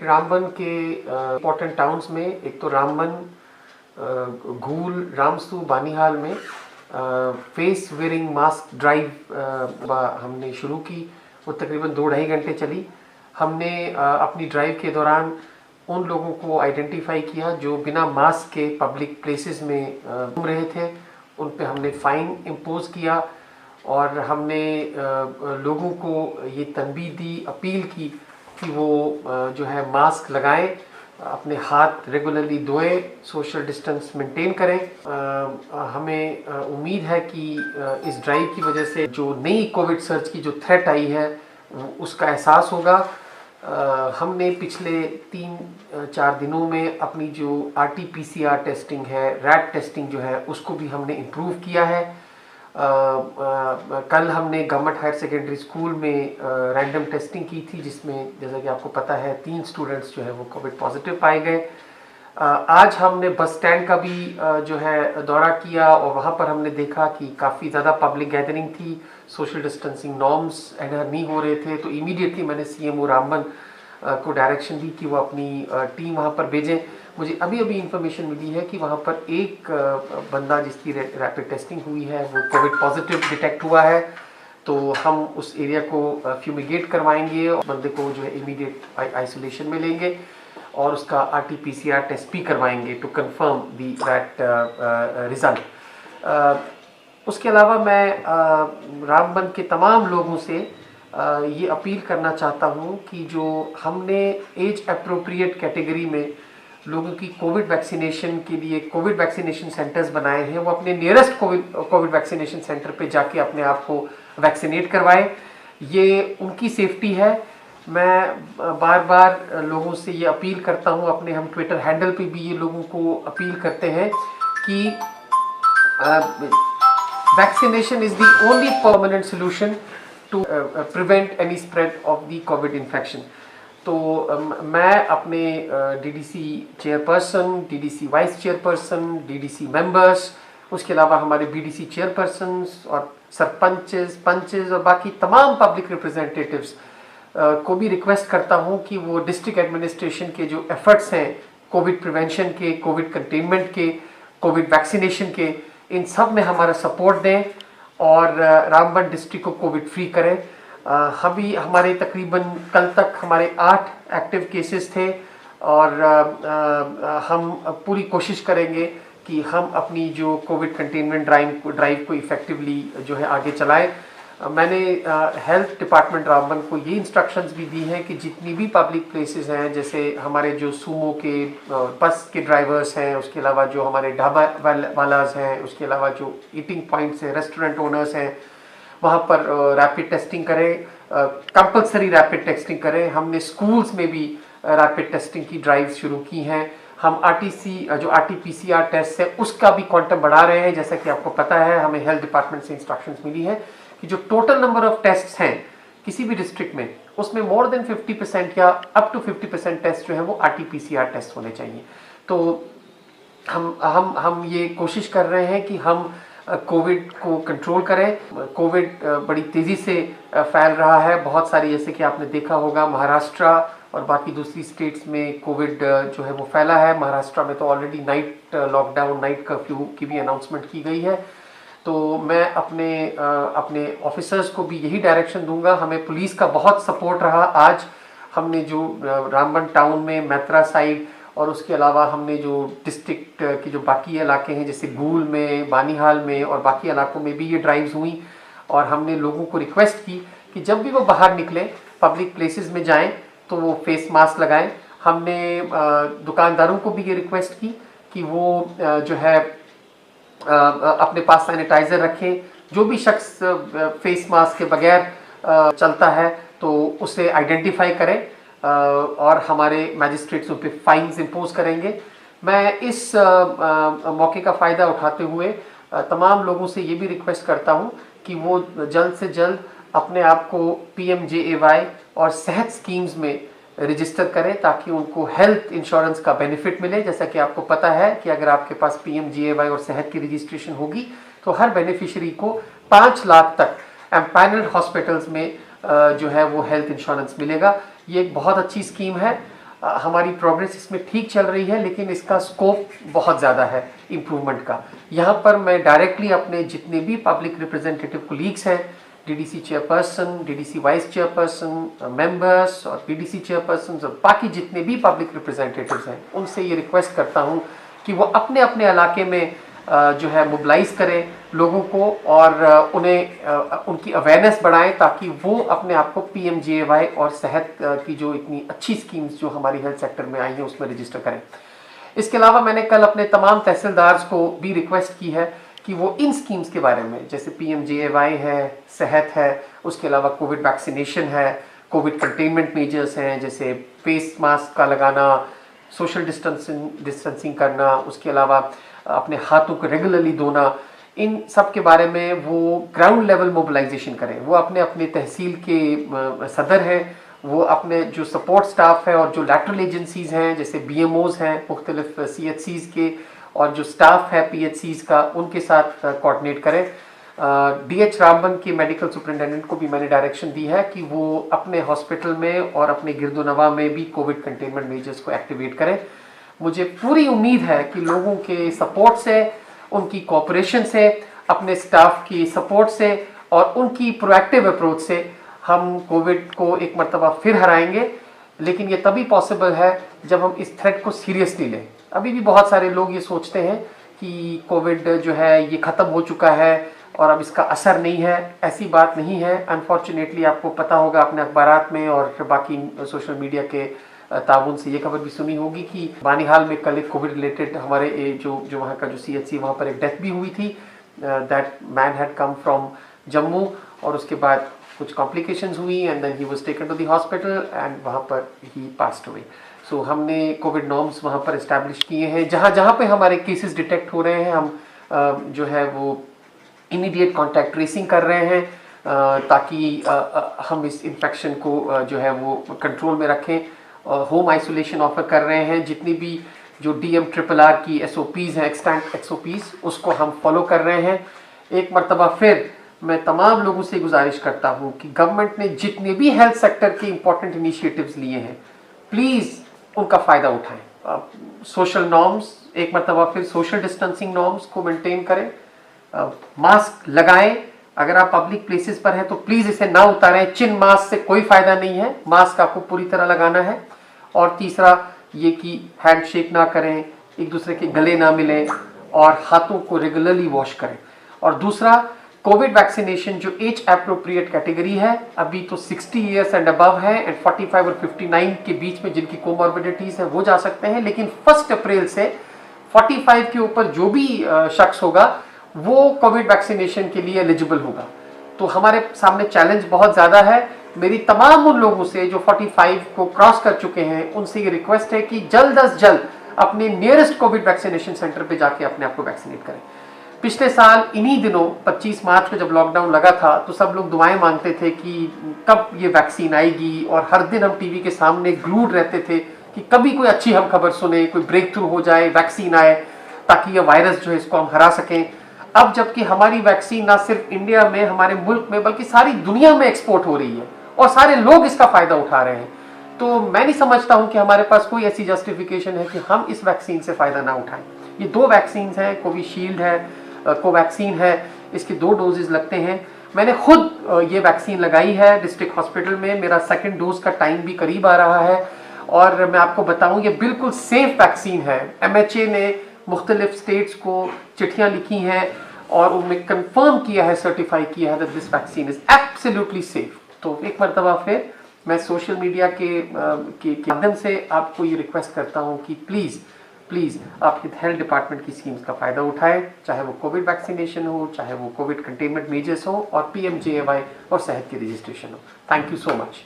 रामबन के important towns में एक तो रामबन, घूल, रामसू, बानीहाल में फेस वेयरिंग मास्क ड्राइव हमने शुरू की। वो तकरीबन 2-2.5 घंटे चली। हमने अपनी ड्राइव के दौरान उन लोगों को आइडेंटिफाई किया जो बिना मास्क के पब्लिक प्लेसेस में घूम रहे थे। उन पे हमने फ़ाइन इम्पोज किया और हमने लोगों को ये तनबीह दी, अपील की कि वो जो है मास्क लगाएं, अपने हाथ रेगुलरली धोएं, सोशल डिस्टेंस मेंटेन करें। हमें उम्मीद है कि इस ड्राइव की वजह से जो नई कोविड सर्च की जो थ्रेट आई है उसका एहसास होगा। हमने पिछले 3-4 दिनों में अपनी जो RT-PCR टेस्टिंग है, रैट टेस्टिंग जो है, उसको भी हमने इम्प्रूव किया है। कल हमने गवर्नमेंट हायर सेकेंडरी स्कूल में रैंडम टेस्टिंग की थी, जिसमें जैसा कि आपको पता है 3 स्टूडेंट्स जो है वो कोविड पॉजिटिव पाए गए। आज हमने बस स्टैंड का भी जो है दौरा किया और वहाँ पर हमने देखा कि काफ़ी ज़्यादा पब्लिक गैदरिंग थी, सोशल डिस्टेंसिंग नॉर्म्स एडहर नहीं हो रहे थे। तो इमीडिएटली मैंने CMO रामबन को डायरेक्शन दी कि वो अपनी टीम वहाँ पर भेजें। मुझे अभी इंफॉर्मेशन मिली है कि वहाँ पर एक बंदा जिसकी रैपिड टेस्टिंग हुई है वो कोविड पॉजिटिव डिटेक्ट हुआ है। तो हम उस एरिया को फ्यूमिगेट करवाएंगे और बंदे को जो है इमीडिएट आइसोलेशन में लेंगे और उसका RT-PCR टेस्ट भी करवाएंगे to confirm the that result. उसके अलावा मैं रामबन के तमाम लोगों से ये अपील करना चाहता हूँ कि जो हमने एज अप्रोप्रिएट कैटेगरी में लोगों की कोविड वैक्सीनेशन के लिए कोविड वैक्सीनेशन सेंटर्स बनाए हैं, वो अपने नियरेस्ट कोविड वैक्सीनेशन सेंटर पे जाके अपने आप को वैक्सीनेट करवाएं। ये उनकी सेफ्टी है। मैं बार बार लोगों से ये अपील करता हूँ, अपने हम ट्विटर हैंडल पे भी ये लोगों को अपील करते हैं कि vaccination is the only permanent solution to prevent any spread of the Covid infection. तो मैं अपने DDC chairperson, DDC vice chairperson, DDC members, उसके अलावा हमारे BDC चेयरपर्सन्स और सरपंचेस, पंचेस और बाकी तमाम पब्लिक रिप्रेजेंटेटिव्स को भी रिक्वेस्ट करता हूं कि वो डिस्ट्रिक्ट एडमिनिस्ट्रेशन के जो एफर्ट्स हैं कोविड प्रिवेंशन के, कोविड कंटेनमेंट के, कोविड वैक्सीनेशन के, इन सब में हमारा सपोर्ट दें और रामबन डिस्ट्रिक्ट को कोविड फ्री करें। हमारे तकरीबन कल तक हमारे 8 एक्टिव केसेस थे और हम पूरी कोशिश करेंगे कि हम अपनी जो कोविड कंटेनमेंट ड्राइव को इफ़ेक्टिवली जो है आगे चलाएं। मैंने हेल्थ डिपार्टमेंट रामबन को ये इंस्ट्रक्शंस भी दी हैं कि जितनी भी पब्लिक प्लेसेस हैं, जैसे हमारे जो सूमो के बस के ड्राइवर्स हैं, उसके अलावा जो हमारे ढाबा वालाज हैं, उसके अलावा जो ईटिंग पॉइंट्स हैं, रेस्टोरेंट ओनर्स हैं, वहाँ पर रैपिड टेस्टिंग करें, कंपलसरी रैपिड टेस्टिंग करें। हमने स्कूल्स में भी रैपिड टेस्टिंग की ड्राइव शुरू की हैं। हम जो RT-PCR टेस्ट है उसका भी क्वांटम बढ़ा रहे हैं। जैसा कि आपको पता है, हमें हेल्थ डिपार्टमेंट से इंस्ट्रक्शंस मिली है कि जो टोटल नंबर ऑफ टेस्ट्स हैं किसी भी डिस्ट्रिक्ट में, उसमें मोर देन 50% या अप टू 50% टेस्ट जो है वो RT-PCR टेस्ट होने चाहिए। तो हम ये कोशिश कर रहे हैं कि हम कोविड को कंट्रोल करें। कोविड बड़ी तेज़ी से फैल रहा है। बहुत सारी, जैसे कि आपने देखा होगा, महाराष्ट्र और बाकी दूसरी स्टेट्स में कोविड जो है वो फैला है। महाराष्ट्र में तो already night lockdown, night curfew की भी अनाउंसमेंट की गई है। तो मैं अपने ऑफिसर्स को भी यही डायरेक्शन दूंगा। हमें पुलिस का बहुत सपोर्ट रहा। आज हमने जो रामबन टाउन में मैत्रा साइड और उसके अलावा हमने जो डिस्ट्रिक्ट के जो बाकी इलाके हैं, जैसे घूल में, बानीहाल में और बाकी इलाकों में भी ये ड्राइव्स हुई और हमने लोगों को रिक्वेस्ट की कि जब भी वो बाहर निकलें, पब्लिक प्लेसेस में जाएं, तो वो फेस मास्क लगाएं। हमने दुकानदारों को भी ये रिक्वेस्ट की कि वो जो है अपने पास सैनिटाइज़र रखें। जो भी शख्स फेस मास्क के बगैर चलता है तो उसे आइडेंटिफाई करें और हमारे मैजिस्ट्रेट्स उन पे फाइन्स इम्पोज करेंगे। मैं इस मौके का फ़ायदा उठाते हुए तमाम लोगों से ये भी रिक्वेस्ट करता हूँ कि वो जल्द से जल्द अपने आप को PMJAY और सेहत स्कीम्स में रजिस्टर करें ताकि उनको हेल्थ इंश्योरेंस का बेनिफिट मिले। जैसा कि आपको पता है कि अगर आपके पास PMJAY और सेहत की रजिस्ट्रेशन होगी तो हर बेनिफिशियरी को 5 लाख तक एम्पैनल्ड हॉस्पिटल्स में जो है वो हेल्थ इंश्योरेंस मिलेगा। ये एक बहुत अच्छी स्कीम है। हमारी प्रोग्रेस इसमें ठीक चल रही है, लेकिन इसका स्कोप बहुत ज़्यादा है इम्प्रूवमेंट का। यहाँ पर मैं डायरेक्टली अपने जितने भी पब्लिक रिप्रेजेंटेटिव कोलीग्स हैं, DDC chairperson, DDC vice chairperson, members और पीडीसी चेयरपर्सन और बाकी जितने भी पब्लिक रिप्रेजेंटेटिव्स हैं, उनसे ये रिक्वेस्ट करता हूँ कि वो अपने अपने इलाके में जो है मोबिलाइज करें लोगों को और उन्हें उनकी अवेयरनेस बढ़ाएं, ताकि वो अपने आप को पीएमजेएवाई और सेहत की जो इतनी अच्छी स्कीम्स जो हमारी हेल्थ सेक्टर में आई हैं उसमें रजिस्टर करें। इसके अलावा मैंने कल अपने तमाम तहसीलदार्स को भी रिक्वेस्ट की है कि वो इन स्कीम्स के बारे में, जैसे पीएमजेएवाई है, सेहत है, उसके अलावा कोविड वैक्सीनेशन है, कोविड कंटेनमेंट मेजर्स हैं जैसे फेस मास्क का लगाना, सोशल डिस्टेंसिंग करना, उसके अलावा अपने हाथों को रेगुलरली धोना, इन सब के बारे में वो ग्राउंड लेवल मोबिलाइजेशन करें। वो अपने अपने तहसील के सदर हैं, वो अपने जो सपोर्ट स्टाफ है और जो लैटरल एजेंसीज हैं जैसे बीएमओज हैं मुख्तलिफ सीएचसीज के, और जो स्टाफ है पीएचसीज का, उनके साथ कोऑर्डिनेट करें। डीएच रामबन के मेडिकल सुपरिटेंडेंट को भी मैंने डायरेक्शन दी है कि वो अपने हॉस्पिटल में और अपने गिरदोनवा में भी कोविड कंटेनमेंट मेजर्स को एक्टिवेट करें। मुझे पूरी उम्मीद है कि लोगों के सपोर्ट से, उनकी कोऑपरेशन से, अपने स्टाफ की सपोर्ट से और उनकी प्रोएक्टिव अप्रोच से हम कोविड को एक मर्तबा फिर हराएंगे। लेकिन ये तभी पॉसिबल है जब हम इस थ्रेट को सीरियसली लें। अभी भी बहुत सारे लोग ये सोचते हैं कि कोविड जो है ये ख़त्म हो चुका है और अब इसका असर नहीं है। ऐसी बात नहीं है। अनफॉर्चुनेटली आपको पता होगा, अपने अखबारात में और बाकी सोशल मीडिया के ताउन से ये खबर भी सुनी होगी कि बानिहाल में कल एक कोविड रिलेटेड हमारे जो वहाँ का जो सीएचसी, वहाँ पर एक डेथ भी हुई थी। That man had come from Jammu और उसके बाद कुछ कॉम्प्लिकेशंस हुई and then he was taken to the hospital and वहाँ पर ही पास्ड अवे। सो हमने कोविड नॉर्म्स वहाँ पर इस्टेब्लिश किए हैं। जहाँ जहाँ पे हमारे केसेस डिटेक्ट हो रहे हैं, हम जो है वो इमीडिएट कॉन्टैक्ट ट्रेसिंग कर रहे हैं ताकि हम इस इन्फेक्शन को जो है वो कंट्रोल में रखें। होम आइसोलेशन ऑफर कर रहे हैं। जितनी भी जो DMRRR की SOPs हैं, एक्सटेंट SOPs, उसको हम फॉलो कर रहे हैं। एक मरतबा फिर मैं तमाम लोगों से गुजारिश करता हूँ कि गवर्नमेंट ने जितने भी हेल्थ सेक्टर के इंपॉर्टेंट इनिशिएटिव्स लिए हैं, प्लीज़ उनका फ़ायदा उठाएं। सोशल नॉर्म्स, एक मरतबा फिर सोशल डिस्टेंसिंग नॉर्म्स को मेंटेन करें, मास्क लगाएं। अगर आप पब्लिक प्लेसेस पर हैं तो प्लीज़ इसे ना उतारें। चिन मास्क से कोई फ़ायदा नहीं है, मास्क आपको पूरी तरह लगाना है। और तीसरा ये कि हैंडशेक ना करें, एक दूसरे के गले ना मिलें और हाथों को रेगुलरली वॉश करें। और दूसरा, कोविड वैक्सीनेशन जो एज एप्रोप्रिएट कैटेगरी है, अभी तो 60 ईयर्स एंड अबव है एंड 45 और 59 के बीच में जिनकी कोमॉर्बिडिटीज़ हैं वो जा सकते हैं। लेकिन 1 अप्रैल से 45 के ऊपर जो भी शख्स होगा वो कोविड वैक्सीनेशन के लिए एलिजिबल होगा। तो हमारे सामने चैलेंज बहुत ज़्यादा है। मेरी तमाम उन लोगों से जो 45 को क्रॉस कर चुके हैं, उनसे ये रिक्वेस्ट है कि जल्द अज जल्द अपने नियरेस्ट कोविड वैक्सीनेशन सेंटर पे जाके अपने आप को वैक्सीनेट करें। पिछले साल इन्हीं दिनों 25 मार्च को जब लॉकडाउन लगा था तो सब लोग दुआएं मांगते थे कि कब ये वैक्सीन आएगी, और हर दिन हम टीवी के सामने ग्लूड रहते थे कि कभी कोई अच्छी हम खबर सुने, कोई ब्रेक थ्रू हो जाए, वैक्सीन आए, ताकि ये वायरस जो है इसको हम हरा सकें। अब जबकि हमारी वैक्सीन ना सिर्फ इंडिया में, हमारे मुल्क में, बल्कि सारी दुनिया में एक्सपोर्ट हो रही है और सारे लोग इसका फायदा उठा रहे हैं, तो मैं नहीं समझता हूं कि हमारे पास कोई ऐसी जस्टिफिकेशन है कि हम इस वैक्सीन से फायदा ना उठाएं। ये 2 वैक्सीन हैं, कोविशील्ड है, कोवैक्सीन है, इसके 2 डोजेज लगते हैं। मैंने खुद ये वैक्सीन लगाई है डिस्ट्रिक्ट हॉस्पिटल में। मेरा 2nd डोज का टाइम भी करीब आ रहा है और मैं आपको बताऊं ये बिल्कुल सेफ वैक्सीन है। MHA ने मुख्तलिफ स्टेट्स को चिट्ठियाँ लिखी हैं और उनमें कंफर्म किया है, सर्टिफाई किया है that this vaccine is absolutely safe. तो एक मरतबा फिर मैं सोशल मीडिया के माध्यम से आपको ये रिक्वेस्ट करता हूँ कि प्लीज़ आप हेल्थ डिपार्टमेंट की स्कीम्स का फ़ायदा उठाएं, चाहे वो कोविड वैक्सीनेशन हो, चाहे वो कोविड कंटेनमेंट मेजर्स हो और PMJAY और सेहत की रजिस्ट्रेशन हो। Thank you so much.